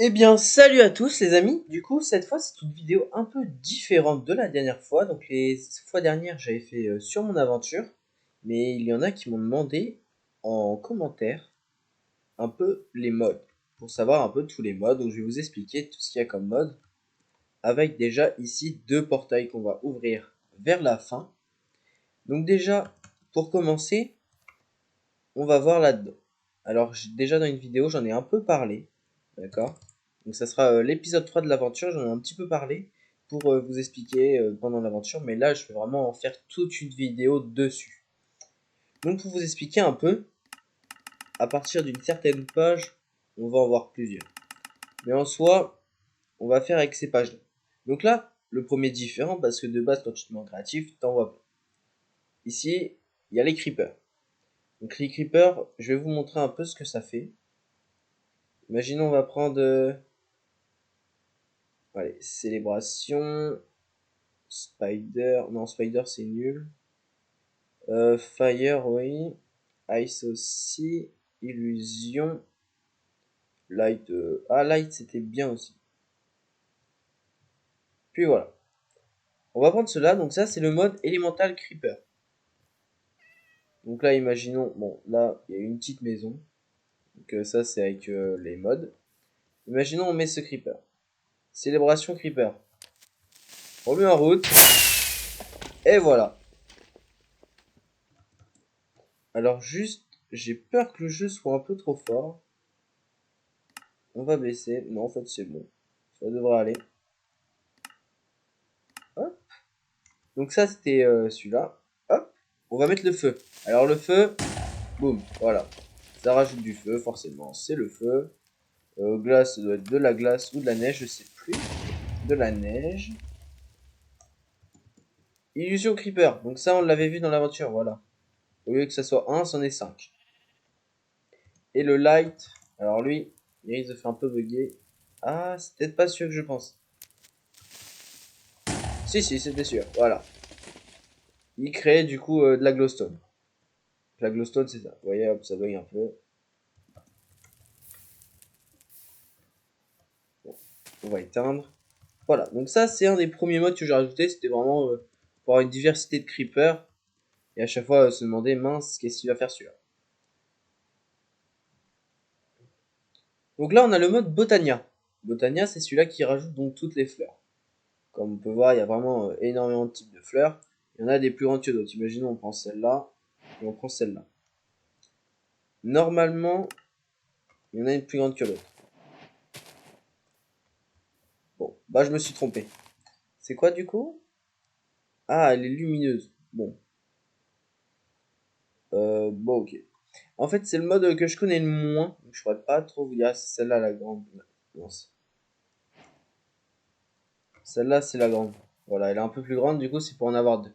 Eh bien, salut à tous les amis. Du coup, cette fois, c'est une vidéo un peu différente de la dernière fois. Donc, les fois dernières, j'avais fait sur mon aventure. Mais il y en a qui m'ont demandé en commentaire un peu les modes. Pour savoir un peu tous les modes. Donc, je vais vous expliquer tout ce qu'il y a comme mode. Avec déjà ici deux portails qu'on va ouvrir vers la fin. Donc, déjà, pour commencer, on va voir là-dedans. Alors, déjà dans une vidéo, j'en ai un peu parlé. D'accord? Donc ça sera l'épisode 3 de l'aventure, j'en ai un petit peu parlé pour vous expliquer pendant l'aventure, mais là je vais vraiment en faire toute une vidéo dessus. Donc pour vous expliquer un peu, à partir d'une certaine page, on va en voir plusieurs. Mais en soi, on va faire avec ces pages-là. Donc là, le premier différent, parce que de base quand tu te mets en créatif, t'en vois pas. Ici, il y a les creepers. Donc les creepers, je vais vous montrer un peu ce que ça fait. Imaginons on va prendre... allez, célébration... Spider, non Spider c'est nul. Fire oui. Ice aussi. Illusion. Light. Ah Light c'était bien aussi. Puis voilà. On va prendre cela. Donc ça c'est le mode Elemental Creeper. Donc là imaginons. Bon là il y a une petite maison. Donc ça c'est avec les modes. Imaginons on met ce Creeper. Célébration Creeper. On le met en route. Et voilà. Alors juste. J'ai peur que le jeu soit un peu trop fort. On va baisser. Non, en fait, c'est bon. Ça devrait aller. Hop. Donc ça, c'était celui-là. Hop. On va mettre le feu. Alors le feu, boum, voilà. Ça rajoute du feu, forcément. C'est le feu. Glace, ça doit être de la glace ou de la neige, je sais plus. De la neige. Illusion Creeper. Donc ça, on l'avait vu dans l'aventure, voilà. Au lieu que ça soit 1, c'en est 5. Et le light, alors lui, il risque de faire un peu bugger. Ah, c'est peut-être pas sûr que je pense. Si, c'était sûr, voilà. Il crée du coup de la glowstone. La glowstone, c'est ça. Vous voyez, hop, ça bug un peu. Bon, on va éteindre. Voilà, donc ça, c'est un des premiers modes que j'ai rajouté. C'était vraiment pour avoir une diversité de creepers. Et à chaque fois, se demander, mince, qu'est-ce qu'il va faire celui-là. Donc là, on a le mode Botania. Botania, c'est celui-là qui rajoute donc toutes les fleurs. Comme on peut voir, il y a vraiment énormément de types de fleurs. Il y en a des plus grandes que d'autres. Imaginons, on prend celle-là et on prend celle-là. Normalement, il y en a une plus grande que l'autre. Bon, bah je me suis trompé. C'est quoi du coup? Ah, elle est lumineuse. Bon. Bon, ok. En fait, c'est le mode que je connais le moins. Donc je pourrais pas trop vous dire. C'est celle-là la grande. Non, celle-là, c'est la grande. Voilà, elle est un peu plus grande. Du coup, c'est pour en avoir deux.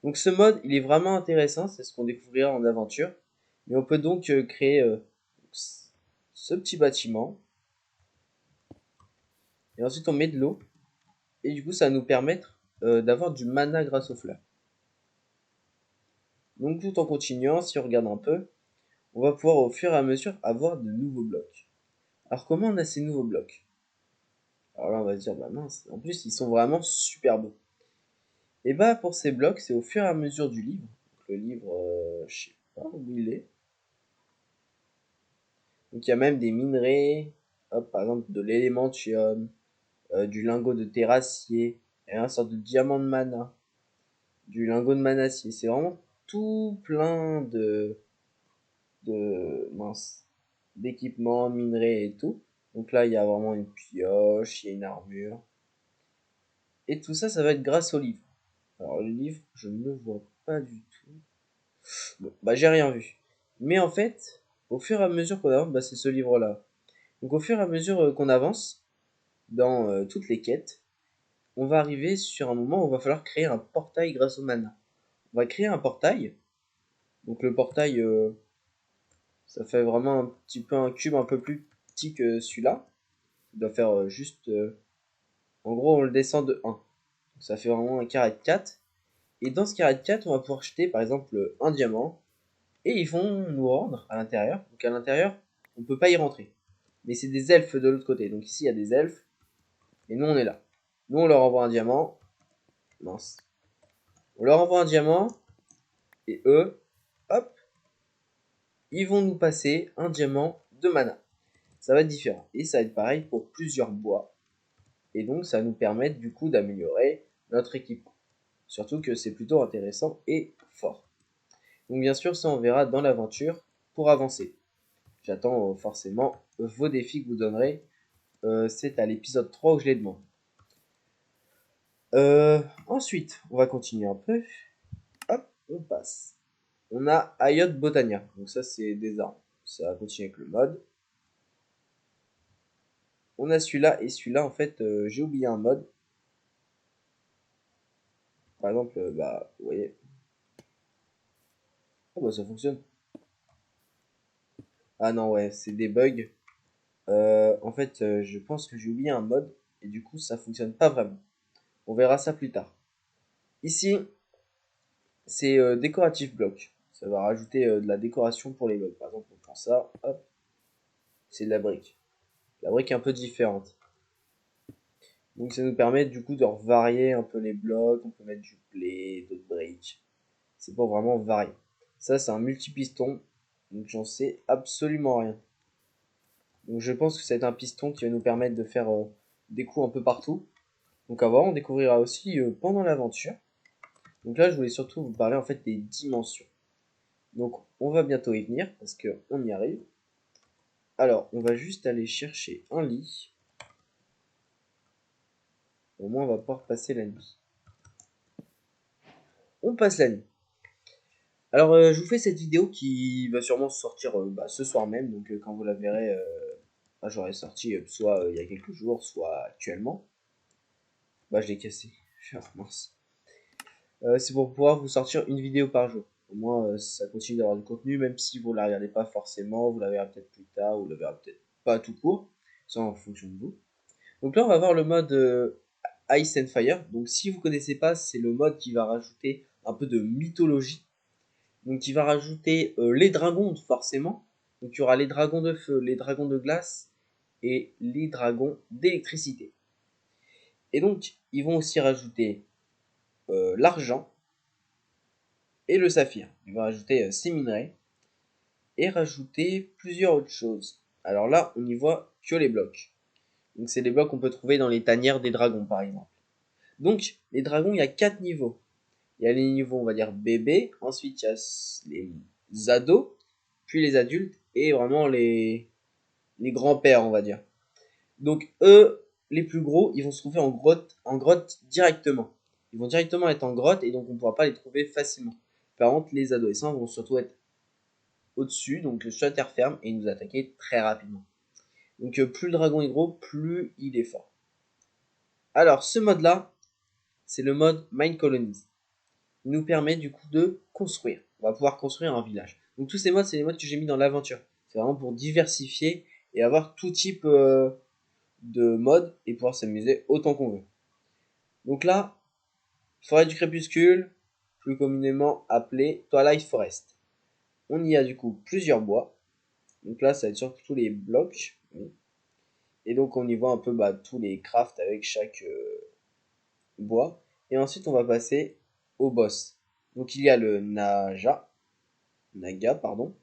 Donc ce mode, il est vraiment intéressant. C'est ce qu'on découvrira en aventure. Mais on peut donc créer ce petit bâtiment. Et ensuite, on met de l'eau. Et du coup, ça va nous permettre d'avoir du mana grâce aux fleurs. Donc tout en continuant, si on regarde un peu, on va pouvoir au fur et à mesure avoir de nouveaux blocs. Alors comment on a ces nouveaux blocs? Alors là on va se dire bah mince, en plus ils sont vraiment super beaux. Et bah pour ces blocs c'est au fur et à mesure du livre. Donc, le livre, je sais pas où il est. Donc il y a même des minerais, hop, par exemple de l'élémentium, du lingot de terrassier, et un sorte de diamant de mana, du lingot de manacier. C'est vraiment tout plein de mince, d'équipements, minerais et tout. Donc là, il y a vraiment une pioche, il y a une armure. Et tout ça, ça va être grâce au livre. Alors le livre, je ne le vois pas du tout. Bon, bah j'ai rien vu. Mais en fait, au fur et à mesure qu'on avance, bah c'est ce livre-là. Donc au fur et à mesure qu'on avance dans toutes les quêtes, on va arriver sur un moment où il va falloir créer un portail grâce au mana. On va créer un portail. Donc le portail, ça fait vraiment un petit peu un cube un peu plus petit que celui-là. Il doit faire juste... en gros, on le descend de 1. Donc ça fait vraiment un carré de 4. Et dans ce carré de 4, on va pouvoir jeter par exemple un diamant. Et ils vont nous rendre à l'intérieur. Donc à l'intérieur, on ne peut pas y rentrer. mais c'est des elfes de l'autre côté. Donc ici, il y a des elfes, et nous, on est là. Nous, on leur envoie un diamant. Mince. On leur envoie un diamant, et eux, hop, ils vont nous passer un diamant de mana. Ça va être différent. Et ça va être pareil pour plusieurs bois. Et donc, ça va nous permettre du coup d'améliorer notre équipement. Surtout que c'est plutôt intéressant et fort. Donc bien sûr, ça on verra dans l'aventure pour avancer. J'attends forcément vos défis que vous donnerez. C'est à l'épisode 3 où je les demande. Ensuite, on va continuer un peu. Hop, on passe. On a Ayot Botania. Donc ça, c'est des armes. Ça va continuer avec le mode. On a celui-là et celui-là, en fait, j'ai oublié un mode. Par exemple, bah, vous voyez. Ah bah ça fonctionne. Ah non, ouais, c'est des bugs. En fait, je pense que j'ai oublié un mode. Et du coup, ça fonctionne pas vraiment. On verra ça plus tard. Ici, c'est décoratif bloc. Ça va rajouter de la décoration pour les blocs. Par exemple, on prend ça, hop, c'est de la brique. La brique est un peu différente. Donc ça nous permet du coup de varier un peu les blocs. On peut mettre du blé, d'autres briques. C'est pour vraiment varier. Ça, c'est un multipiston. Donc j'en sais absolument rien. Donc je pense que c'est un piston qui va nous permettre de faire des coups un peu partout. Donc à voir, on découvrira aussi pendant l'aventure. Donc là, je voulais surtout vous parler en fait des dimensions. Donc on va bientôt y venir parce qu'on y arrive. Alors, on va juste aller chercher un lit. Au moins, on va pouvoir passer la nuit. On passe la nuit. Alors, je vous fais cette vidéo qui va sûrement sortir ce soir même. Donc, quand vous la verrez, j'aurai sorti soit il y a quelques jours, soit actuellement. Bah, je l'ai cassé. Ah, mince. C'est pour pouvoir vous sortir une vidéo par jour. Au moins, ça continue d'avoir du contenu, même si vous ne la regardez pas forcément. Vous la verrez peut-être plus tard, ou vous la verrez peut-être pas tout court. Ça en fonction de vous. Donc là, on va voir le mode Ice and Fire. Donc si vous connaissez pas, c'est le mode qui va rajouter un peu de mythologie. Donc il va rajouter les dragons forcément. Donc il y aura les dragons de feu, les dragons de glace et les dragons d'électricité. Et donc ils vont aussi rajouter l'argent et le saphir. Ils vont rajouter ces minerais et rajouter plusieurs autres choses. Alors là, on y voit que les blocs. Donc c'est les blocs qu'on peut trouver dans les tanières des dragons par exemple. Donc les dragons, il y a 4 niveaux. Il y a les niveaux, on va dire, bébés. Ensuite, il y a les ados, puis les adultes, et vraiment les grands-pères, on va dire. Donc, eux, les plus gros, ils vont se trouver en grotte directement. Ils vont directement être en grotte, et donc on ne pourra pas les trouver facilement. Par contre, les adolescents vont surtout être au-dessus, donc sur la terre ferme, et nous attaquer très rapidement. Donc, plus le dragon est gros, plus il est fort. Alors, ce mode-là, c'est le mode Mine Colonies. Il nous permet du coup de construire. On va pouvoir construire un village. Donc tous ces modes, c'est les modes que j'ai mis dans l'aventure. C'est vraiment pour diversifier et avoir tout type de modes et pouvoir s'amuser autant qu'on veut. Donc là, forêt du crépuscule, plus communément appelée Twilight Forest. On y a du coup plusieurs bois. Donc là, ça va être surtout les blocs. Et donc on y voit un peu tous les crafts avec chaque bois. Et ensuite, on va passer au boss. Donc il y a le Naga, pardon.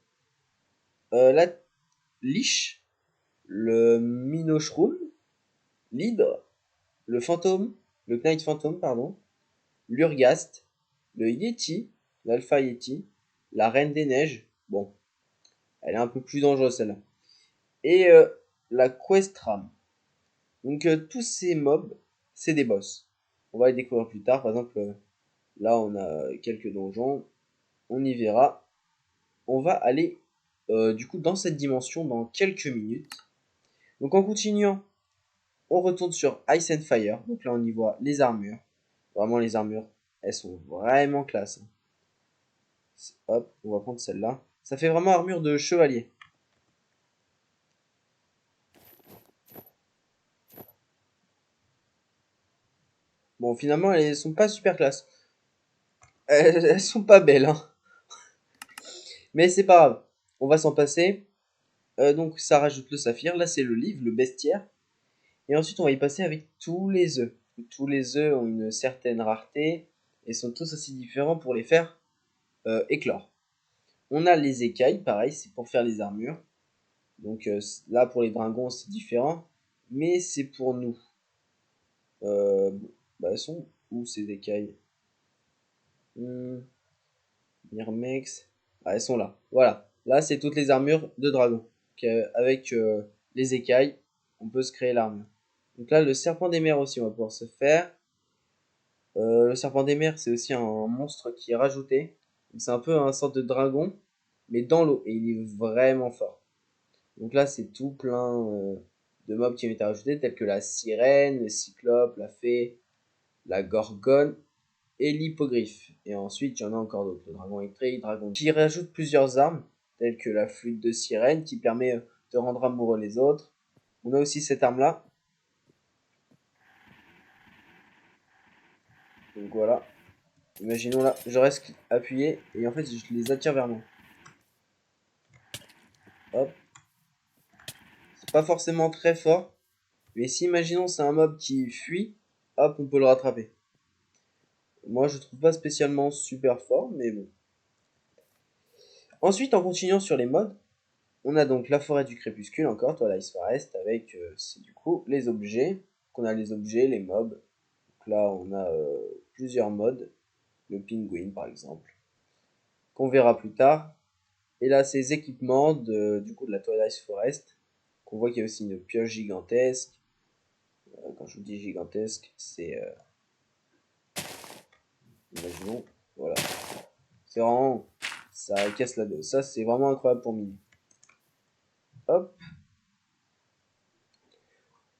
La Lich, le Minoshroom, l'Hydre, le Fantôme, le Knight Phantom, pardon, l'Urgast, le Yeti, l'Alpha Yeti, la Reine des Neiges, bon, elle est un peu plus dangereuse celle-là, et la Questram. Donc tous ces mobs, c'est des boss. On va les découvrir plus tard, par exemple, là on a quelques donjons, on y verra. On va aller du coup dans cette dimension dans quelques minutes. Donc en continuant, on retourne sur Ice and Fire. Donc là, on y voit les armures. Vraiment, les armures, elles sont vraiment classe. Hop, on va prendre celle-là. Ça fait vraiment armure de chevalier. Bon, finalement, elles sont pas super classe. Elles sont pas belles, hein. Mais c'est pas grave. On va s'en passer. Donc ça rajoute le saphir. Là, c'est le livre, le bestiaire. Et ensuite, on va y passer avec tous les œufs. Tous les œufs ont une certaine rareté et sont tous aussi différents pour les faire éclore. On a les écailles, pareil, c'est pour faire les armures. Donc là, pour les dragons, c'est différent. Mais c'est pour nous. Bah, elles sont où ces écailles? Myrmex. Ah, elles sont là. Voilà. Là, c'est toutes les armures de dragon. Avec les écailles, on peut se créer l'armure. Donc là, le serpent des mers aussi, on va pouvoir se faire. Le serpent des mers, c'est aussi un monstre qui est rajouté. C'est un peu un sorte de dragon, mais dans l'eau. Et il est vraiment fort. Donc là, c'est tout plein de mobs qui ont été rajoutés, tels que la sirène, le cyclope, la fée, la gorgone et l'hippogriffe. Et ensuite, il y en a encore d'autres. Le dragon électrique, dragon qui rajoute plusieurs armes, telles que la flûte de sirène, qui permet de rendre amoureux les autres. On a aussi cette arme-là. Donc voilà. Imaginons là, je reste appuyé et en fait, je les attire vers moi. Hop. C'est pas forcément très fort, mais si imaginons c'est un mob qui fuit, hop, on peut le rattraper. Moi, je trouve pas spécialement super fort, mais bon. Ensuite, en continuant sur les modes, on a donc la forêt du crépuscule encore, Twilight Forest, avec c'est du coup les objets. Donc on a les objets, les mobs. Donc là, on a plusieurs modes. Le penguin, par exemple, qu'on verra plus tard. Et là, ces équipements du coup de la Twilight Forest. Qu'on voit qu'il y a aussi une pioche gigantesque. Quand je vous dis gigantesque, c'est imaginons, voilà. C'est vraiment, ça casse la dose. Ça, c'est vraiment incroyable pour miner. Hop.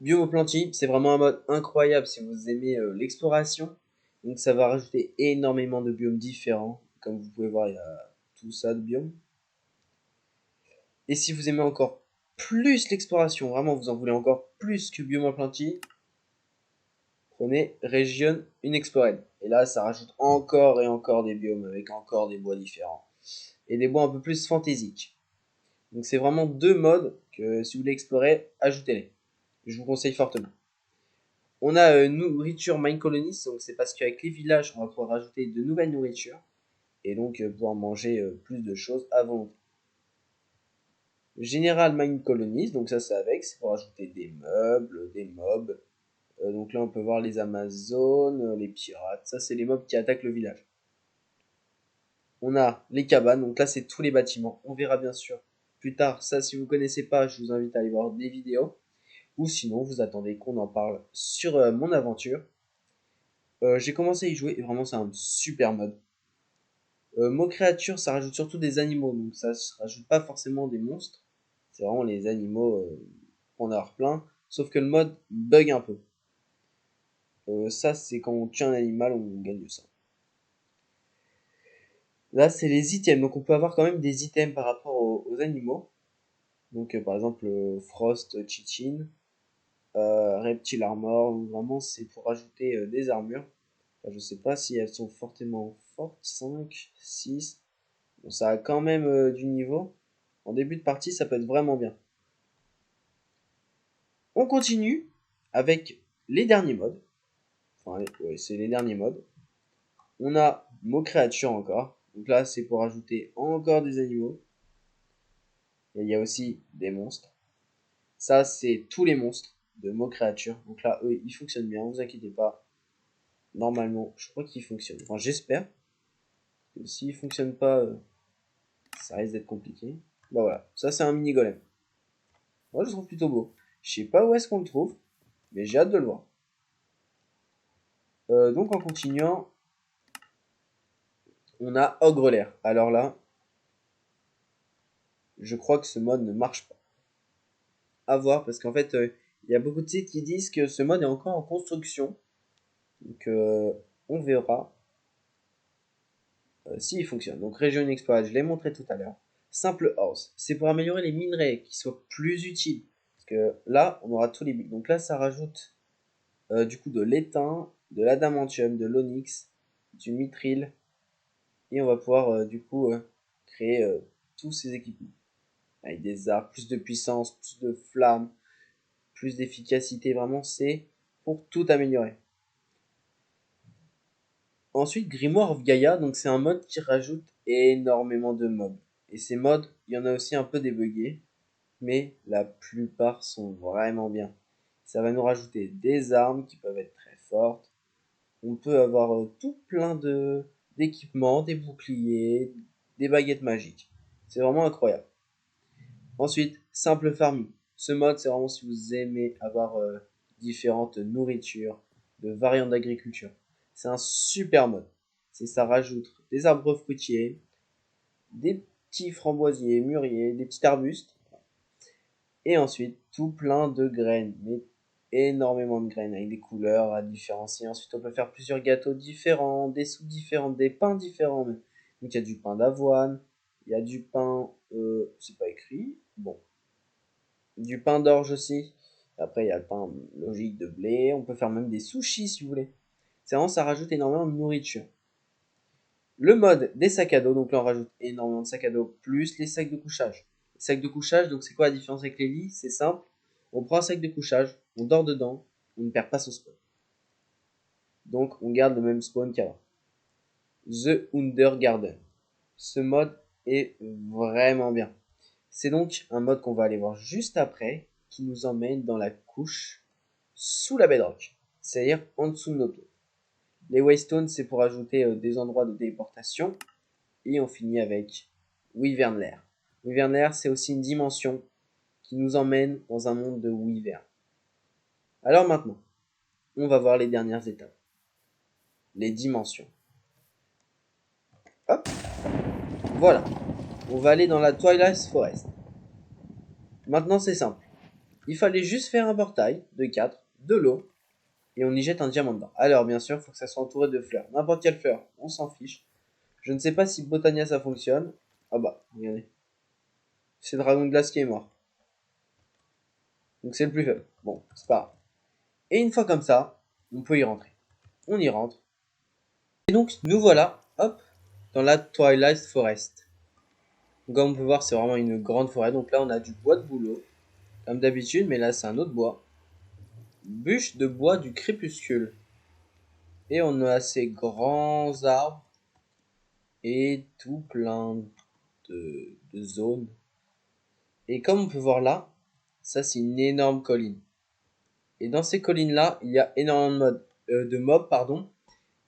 Biomoplanty, c'est vraiment un mode incroyable si vous aimez l'exploration. Donc ça va rajouter énormément de biomes différents. Comme vous pouvez voir, il y a tout ça de biomes. Et si vous aimez encore plus l'exploration, vraiment vous en voulez encore plus que Biomoplanty, prenez Region Unexplored. Et là, ça rajoute encore et encore des biomes avec encore des bois différents. Et des bois un peu plus fantaisiques. Donc c'est vraiment deux modes que si vous voulez explorer, ajoutez-les. Je vous conseille fortement. On a nourriture Mine Colonies, donc c'est parce qu'avec les villages, on va pouvoir rajouter de nouvelles nourritures et donc pouvoir manger plus de choses à volonté. Général Mine Colonies, donc ça c'est avec, c'est pour rajouter des meubles, des mobs. Donc là on peut voir les Amazones, les pirates, ça c'est les mobs qui attaquent le village. On a les cabanes, donc là c'est tous les bâtiments. On verra bien sûr plus tard, ça si vous connaissez pas, je vous invite à aller voir des vidéos. Ou sinon vous attendez qu'on en parle sur mon aventure. J'ai commencé à y jouer et vraiment c'est un super mode. Mot créature, ça rajoute surtout des animaux, donc ça ne rajoute pas forcément des monstres. C'est vraiment les animaux qu'on a plein. Sauf que le mode bug un peu. Ça, c'est quand on tue un animal, on gagne ça. Là, c'est les items, donc on peut avoir quand même des items par rapport aux animaux. Donc par exemple Frost Chichin, Reptile Armor, vraiment c'est pour rajouter des armures. Enfin, je sais pas si elles sont fortement fortes, 5, 6. Bon, ça a quand même du niveau. En début de partie, ça peut être vraiment bien. On continue avec les derniers modes. Enfin, ouais, c'est les derniers modes. On a mot créature encore. Donc là, c'est pour ajouter encore des animaux. Et il y a aussi des monstres. Ça, c'est tous les monstres de mots créature. Donc là, eux, ils fonctionnent bien, vous inquiétez pas. Normalement, je crois qu'ils fonctionnent. Enfin, j'espère. S'ils ne fonctionnent pas, ça risque d'être compliqué. Bah voilà, ça c'est un mini golem. Moi, je le trouve plutôt beau. Je sais pas où est-ce qu'on le trouve, mais j'ai hâte de le voir. Donc en continuant, on a Ogre Alors là, je crois que ce mode ne marche pas. À voir, parce qu'en fait, il y a beaucoup de sites qui disent que ce mode est encore en construction. Donc on verra s'il fonctionne. Donc Region Exploit, je l'ai montré tout à l'heure. Simple House, c'est pour améliorer les minerais, qui soient plus utiles. Parce que là, on aura tous les buts. Donc là, ça rajoute du coup de l'étain, de l'adamantium, de l'onyx, du mithril. Et on va pouvoir du coup créer tous ces équipements. avec des arcs, plus de puissance, plus de flammes, plus d'efficacité. Vraiment, c'est pour tout améliorer. Ensuite, Grimoire of Gaia, donc c'est un mode qui rajoute énormément de mobs. Et ces mods, il y en a aussi un peu débuggés, mais la plupart sont vraiment bien. Ça va nous rajouter des armes qui peuvent être très fortes. On peut avoir tout plein d'équipements, des boucliers, des baguettes magiques. C'est vraiment incroyable. Ensuite, simple farming. Ce mode, c'est vraiment si vous aimez avoir différentes nourritures, de variantes d'agriculture. C'est un super mode. Ça rajoute des arbres fruitiers, des petits framboisiers, mûriers, des petits arbustes, et ensuite tout plein de graines, mais énormément de graines avec des couleurs à différencier. Ensuite, on peut faire plusieurs gâteaux différents, des soupes différentes, des pains différents. Donc, il y a du pain d'avoine, il y a du pain, c'est pas écrit, bon, du pain d'orge aussi. Après, il y a le pain logique de blé. On peut faire même des sushis si vous voulez. C'est vraiment, ça rajoute énormément de nourriture. Le mode des sacs à dos, donc là on rajoute énormément de sacs à dos, plus les sacs de couchage. Les sacs de couchage, donc c'est quoi la différence avec les lits? C'est simple. On prend un sac de couchage, on dort dedans, on ne perd pas son spawn. Donc on garde le même spawn qu'avant. The Under Garden. Ce mode est vraiment bien. C'est donc un mode qu'on va aller voir juste après, qui nous emmène dans la couche sous la bedrock, c'est-à-dire en dessous de nos pieds. Les Waystones, c'est pour ajouter des endroits de téléportation. Et on finit avec Wyvern Lair. Wyvern Lair, c'est aussi une dimension qui nous emmène dans un monde de Wyvern. Alors maintenant, on va voir les dernières étapes. Les dimensions. Hop, voilà. On va aller dans la Twilight Forest. Maintenant, c'est simple. Il fallait juste faire un portail de 4, de l'eau, et on y jette un diamant dedans. Alors, bien sûr, il faut que ça soit entouré de fleurs. N'importe quelle fleur, on s'en fiche. Je ne sais pas si Botania ça fonctionne. Ah bah, regardez. C'est Dragon de Glace qui est mort. Donc c'est le plus faible. Bon, c'est pas grave. Et une fois comme ça, on peut y rentrer. On y rentre. Et donc, nous voilà, hop, dans la Twilight Forest. Donc, comme on peut voir, c'est vraiment une grande forêt. Donc là, on a du bois de bouleau, comme d'habitude, mais là, c'est un autre bois. Bûche de bois du crépuscule. Et on a ces grands arbres et tout plein de zones. Et comme on peut voir là, ça, c'est une énorme colline. Et dans ces collines-là, il y a énormément de mobs, pardon,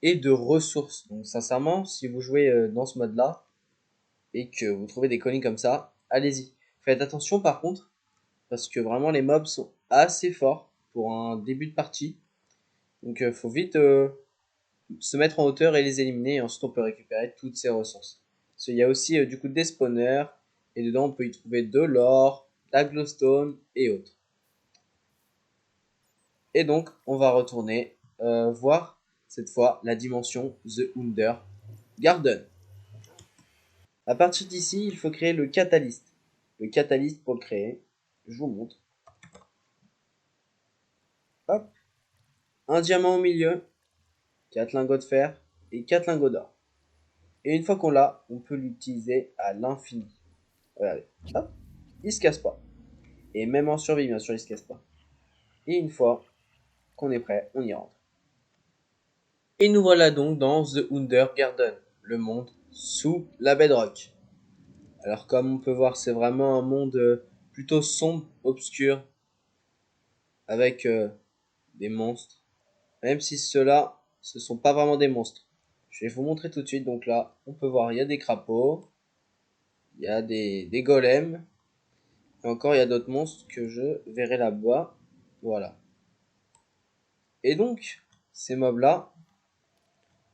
et de ressources. Donc sincèrement, si vous jouez dans ce mode-là et que vous trouvez des collines comme ça, allez-y. Faites attention par contre, parce que vraiment les mobs sont assez forts pour un début de partie. Donc faut vite se mettre en hauteur et les éliminer, et ensuite on peut récupérer toutes ces ressources. Parce qu'il y a aussi du coup des spawners, et dedans on peut y trouver de l'or, de la glowstone et autres. Et donc on va retourner voir cette fois la dimension The Under Garden. À partir d'ici, il faut créer le catalyste. Le catalyste, pour le créer, je vous montre. Hop, un diamant au milieu, 4 lingots de fer et 4 lingots d'or. Et une fois qu'on l'a, on peut l'utiliser à l'infini. Regardez, hop, il se casse pas. Et même en survie, bien sûr, il se casse pas. Et une fois qu'on est prêt, on y rentre. Et nous voilà donc dans The Under Garden, le monde sous la bedrock. Alors comme on peut voir, c'est vraiment un monde plutôt sombre, obscur, avec des monstres. Même si ceux-là, ce sont pas vraiment des monstres. Je vais vous montrer tout de suite. Donc là, on peut voir, il y a des crapauds, il y a des golems, et encore il y a d'autres monstres que je verrai là-bas. Voilà. Et donc, ces mobs-là,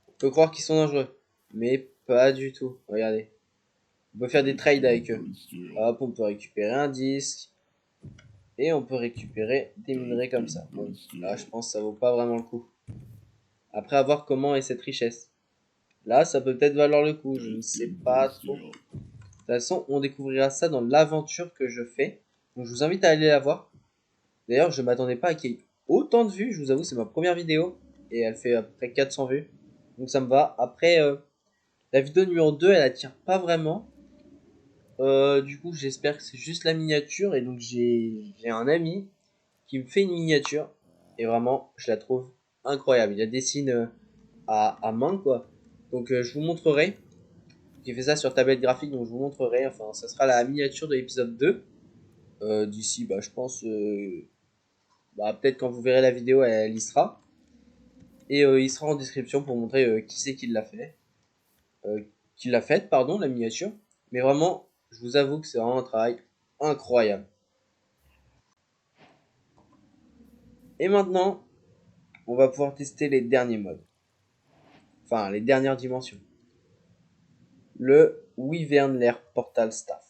on peut croire qu'ils sont dangereux, mais pas du tout. Regardez. On peut faire des trades avec eux. Hop, on peut récupérer un disque, et on peut récupérer des minerais comme ça. Bon, là, je pense que ça vaut pas vraiment le coup. Après, à voir comment est cette richesse. Là, ça peut peut-être valoir le coup, je ne sais pas trop. De toute façon, on découvrira ça dans l'aventure que je fais. Donc, je vous invite à aller la voir. D'ailleurs, je m'attendais pas à qu'il y ait autant de vues. Je vous avoue, c'est ma première vidéo. Et elle fait à peu près 400 vues. Donc, ça me va. Après, la vidéo numéro 2, elle attire pas vraiment. Du coup, j'espère que c'est juste la miniature. Et donc, j'ai un ami qui me fait une miniature. Et vraiment, je la trouve incroyable. Il la dessine à main, quoi. Donc, je vous montrerai. J'ai fait ça sur tablette graphique, donc je vous montrerai. Enfin, ça sera la miniature de l'épisode 2. D'ici, bah, je pense, bah, peut-être quand vous verrez la vidéo, elle y sera. Et il sera en description pour montrer qui c'est qui l'a fait. Qui l'a faite, pardon, la miniature. Mais vraiment, je vous avoue que c'est vraiment un travail incroyable. Et maintenant, on va pouvoir tester les derniers modes. Enfin, les dernières dimensions. Le Wyvern Lair Portal Staff.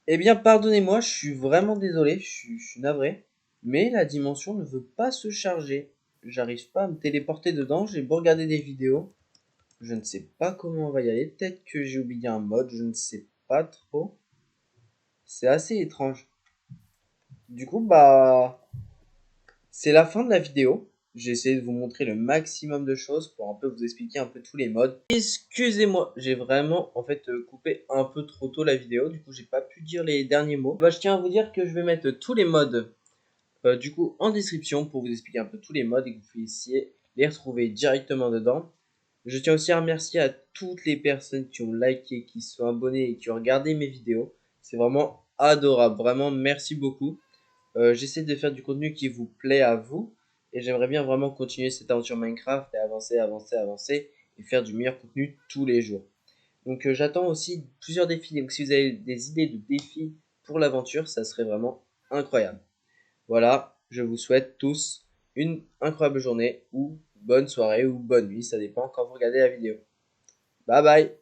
Eh bien, pardonnez-moi, je suis vraiment désolé, je suis navré. Mais la dimension ne veut pas se charger. J'arrive pas à me téléporter dedans, j'ai beau regarder des vidéos. Je ne sais pas comment on va y aller. Peut-être que j'ai oublié un mode, je ne sais pas trop. C'est assez étrange. Du coup, bah, c'est la fin de la vidéo. J'ai essayé de vous montrer le maximum de choses pour un peu vous expliquer un peu tous les modes. Excusez-moi, j'ai vraiment en fait coupé un peu trop tôt la vidéo. Du coup, j'ai pas pu dire les derniers mots. Bah, je tiens à vous dire que je vais mettre tous les modes du coup en description pour vous expliquer un peu tous les modes et que vous puissiez les retrouver directement dedans. Je tiens aussi à remercier à toutes les personnes qui ont liké, qui sont abonnées et qui ont regardé mes vidéos. C'est vraiment adorable. Vraiment, merci beaucoup. J'essaie de faire du contenu qui vous plaît à vous. Et j'aimerais bien vraiment continuer cette aventure Minecraft et avancer, avancer, avancer. Et faire du meilleur contenu tous les jours. Donc j'attends aussi plusieurs défis. Donc si vous avez des idées de défis pour l'aventure, ça serait vraiment incroyable. Voilà, je vous souhaite tous une incroyable journée ou bonne soirée ou bonne nuit. Ça dépend quand vous regardez la vidéo. Bye bye.